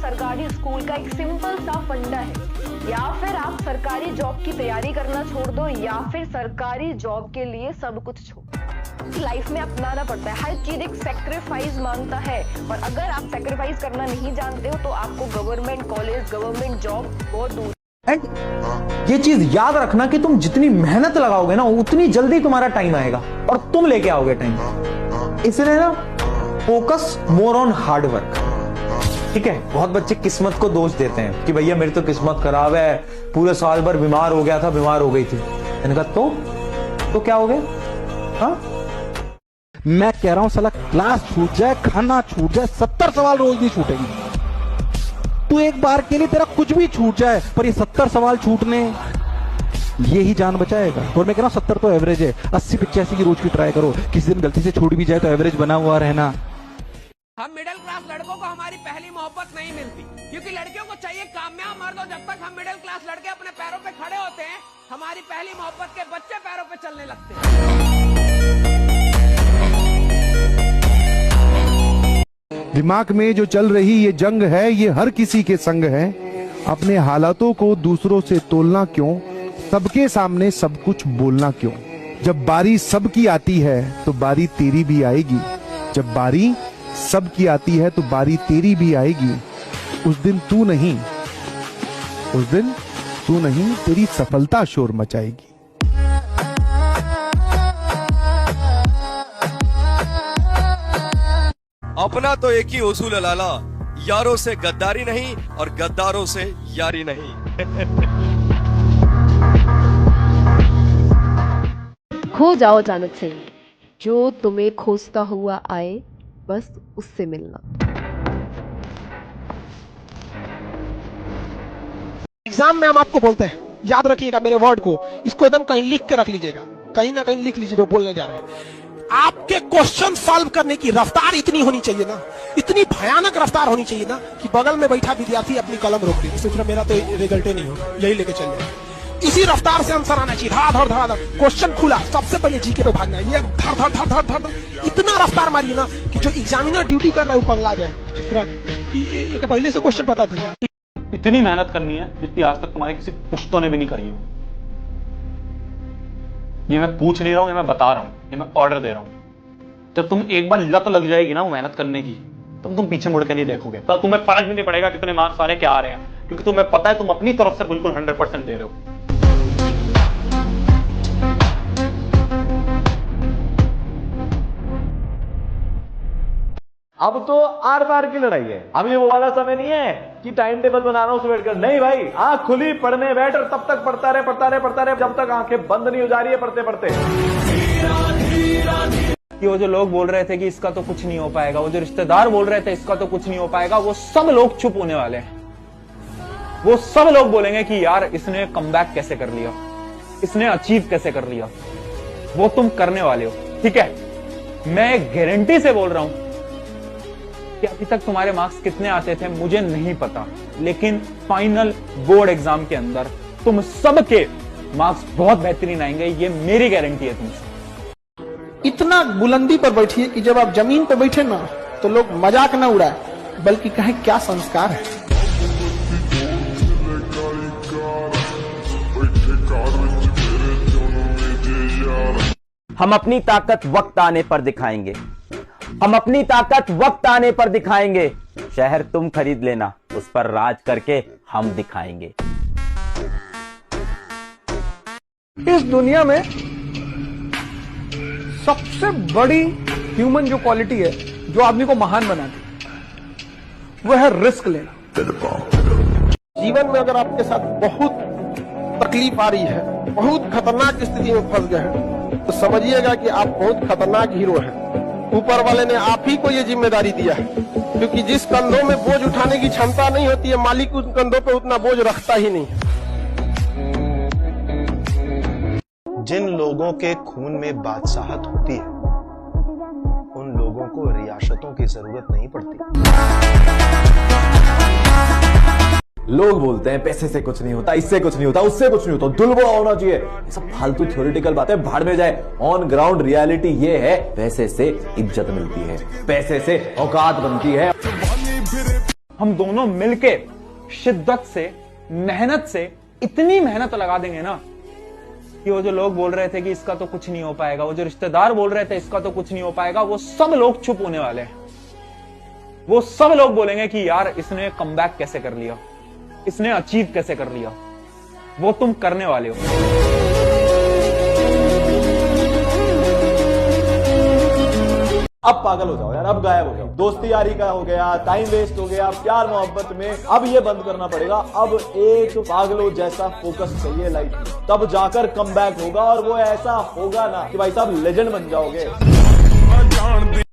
सरकारी स्कूल का एक सिंपल सा फंडा है। या फिर आप सरकारी जॉब की तैयारी करना छोड़ दो, या फिर सरकारी जॉब के लिए सब कुछ छोड़। लाइफ में अपनाना पड़ता है, हर चीज एक सेक्रीफाइस मांगता है। और अगर आप सेक्रीफाइस करना नहीं जानते हो तो आपको गवर्नमेंट कॉलेज, गवर्नमेंट जॉब बहुत दूर। एंड ये चीज याद रखना कि तुम जितनी मेहनत लगाओगे ना, उतनी जल्दी तुम्हारा टाइम आएगा और तुम लेके आओगे टाइम। इसलिए ना focus more on hard work. ठीक है, बहुत बच्चे किस्मत को दोष देते हैं कि भैया मेरी तो किस्मत खराब है, पूरे साल भर बीमार हो गया था, बीमार हो गई थी। मैंने कहा तो क्या हो गया? हाँ, मैं कह रहा हूं साला क्लास छूट जाए, खाना छूट जाए, 70 सवाल रोज नहीं छूटेंगे। तू एक बार के लिए तेरा कुछ भी छूट जाए, पर ये 70 सवाल छूटने, ये ही जान बचाएगा। और मैं कह रहा हूं 70 तो एवरेज है, 80-85 की रोज की ट्राई करो। किसी दिन गलती से छूट भी जाए तो एवरेज बना हुआ रहना। हम मिडिल क्लास लड़कों को हमारी पहली मोहब्बत नहीं मिलती, क्योंकि लड़कियों को चाहिए कामयाब मर्द। और जब तक हम मिडिल क्लास लड़के अपने पैरों पे खड़े होते हैं, हमारी पहली मोहब्बत के बच्चे पैरों पे चलने लगते हैं। दिमाग में जो चल रही ये जंग है, ये हर किसी के संग है। अपने हालातों को दूसरों से तोलना क्यों, सबके सामने सब कुछ बोलना क्यों। जब बारी सबकी आती है तो बारी तेरी भी आएगी। जब बारी सबकी आती है तो बारी तेरी भी आएगी। उस दिन तू नहीं, तेरी सफलता शोर मचाएगी। अपना तो एक ही उसूल है लाला, यारों से गद्दारी नहीं और गद्दारों से यारी नहीं। खो जाओ अचानक से, जो तुम्हें खोजता हुआ आए बस उससे मिलना। एग्जाम में हम आपको बोलते हैं, याद रखिएगा मेरे वर्ड को, इसको एकदम कहीं लिख के रख लीजिएगा, कहीं ना कहीं लिख लीजिएगा बोलने जा रहे हैं। आपके क्वेश्चन सॉल्व करने की रफ्तार इतनी होनी चाहिए ना, इतनी भयानक रफ्तार होनी चाहिए ना, कि बगल में बैठा विद्यार्थी अपनी कलम रोक दे, सोच रहा मेरा तो रिजल्ट ही नहीं होगा, यही लेके चल जाए। इसी रफ्तार से आंसर आना चाहिए, धड़ क्वेश्चन खुला, सबसे पहले जीके पे भागना है, ये धड़ इतना रफ्तार मारिए ना कि जो एग्जामिनर ड्यूटी कर रहा है वो पगला जाए। ये पहले से क्वेश्चन पता था। इतनी मेहनत करनी है जितनी आज तक तुम्हारे किसी पुश्तों ने भी नहीं करी हो। ये मैं पूछ नहीं रहा हूं, ये मैं बता रहा हूं, ये मैं ऑर्डर दे रहा हूं। जब तुम एक बार लत लग जाएगी ना वो मेहनत करने की, तब तुम पीछे मुड़ के नहीं देखोगे। तो तुम्हें फर्क भी नहीं पड़ेगा कितने मार्क्स आ रहे हैं, क्या आ रहे हैं, क्योंकि तुम्हें पता है तुम अपनी तरफ से बिल्कुल 100% दे रहे हो। अब तो आर पार की लड़ाई है। अब ये वो वाला समय नहीं है कि टाइम टेबल बना रहा हूं सुबह कर, नहीं भाई, आंख खुली, पढ़ने बैठ और तब तक पढ़ता रहे जब तक आंखें बंद नहीं हो जा रही है पढ़ते पढ़ते। कि वो जो लोग बोल रहे थे कि इसका तो कुछ नहीं हो पाएगा, वो जो रिश्तेदार बोल रहे थे इसका तो कुछ नहीं हो पाएगा, वो सब लोग चुप होने वाले हैं। वो सब लोग बोलेंगे कि यार इसने कमबैक कैसे कर लिया, इसने अचीव कैसे कर लिया। वो तुम करने वाले हो, ठीक है। मैं गारंटी से बोल रहा हूं कि अभी तक तुम्हारे मार्क्स कितने आते थे मुझे नहीं पता, लेकिन फाइनल बोर्ड एग्जाम के अंदर तुम सबके मार्क्स बहुत बेहतरीन आएंगे, ये मेरी गारंटी है तुमसे। इतना बुलंदी पर बैठिए कि जब आप जमीन पर बैठे ना तो लोग मजाक न उड़ाए, बल्कि कहें क्या संस्कार है। हम अपनी ताकत वक्त आने पर दिखाएंगे, हम अपनी ताकत वक्त आने पर दिखाएंगे। शहर तुम खरीद लेना, उस पर राज करके हम दिखाएंगे। इस दुनिया में सबसे बड़ी ह्यूमन जो क्वालिटी है, जो आदमी को महान बनाती, वो है रिस्क लेना। जीवन में अगर आपके साथ बहुत तकलीफ आ रही है, बहुत खतरनाक स्थिति में फंस गए हैं, तो समझिएगा कि आप बहुत खतरनाक हीरो हैं। ऊपर वाले ने आप ही को ये जिम्मेदारी दिया है, क्योंकि जिस कंधों में बोझ उठाने की क्षमता नहीं होती है, मालिक उस कंधों पे उतना बोझ रखता ही नहीं है। जिन लोगों के खून में बादशाहत होती है, उन लोगों को रियासतों की जरूरत नहीं पड़ती। लोग बोलते हैं पैसे से कुछ नहीं होता, इससे कुछ नहीं होता, उससे कुछ नहीं होता, दुलबड़ा होना चाहिए। ये सब फालतू थ्योरेटिकल बातें भाड़ में जाए। ऑन ग्राउंड रियलिटी ये है, पैसे से इज्जत मिलती है, पैसे से औकात बनती है। हम दोनों मिलके शिद्दत से, मेहनत से इतनी मेहनत लगा देंगे ना कि वो जो लोग बोल रहे थे कि इसका तो कुछ नहीं हो पाएगा, वो जो रिश्तेदार बोल रहे थे इसका तो कुछ नहीं हो पाएगा, वो सब लोग चुप होने वाले हैं। वो सब लोग बोलेंगे कि यार इसने कमबैक कैसे कर लिया, इसने अचीव कैसे कर लिया। वो तुम करने वाले हो। अब पागल हो जाओ यार, अब गायब हो जाओ। दोस्ती यारी का हो गया, टाइम वेस्ट हो गया, प्यार मोहब्बत में अब ये बंद करना पड़ेगा। अब एक पागलों जैसा फोकस चाहिए लाइफ में, तब जाकर कमबैक होगा। और वो ऐसा होगा ना कि भाई साहब लेजेंड बन जाओगे।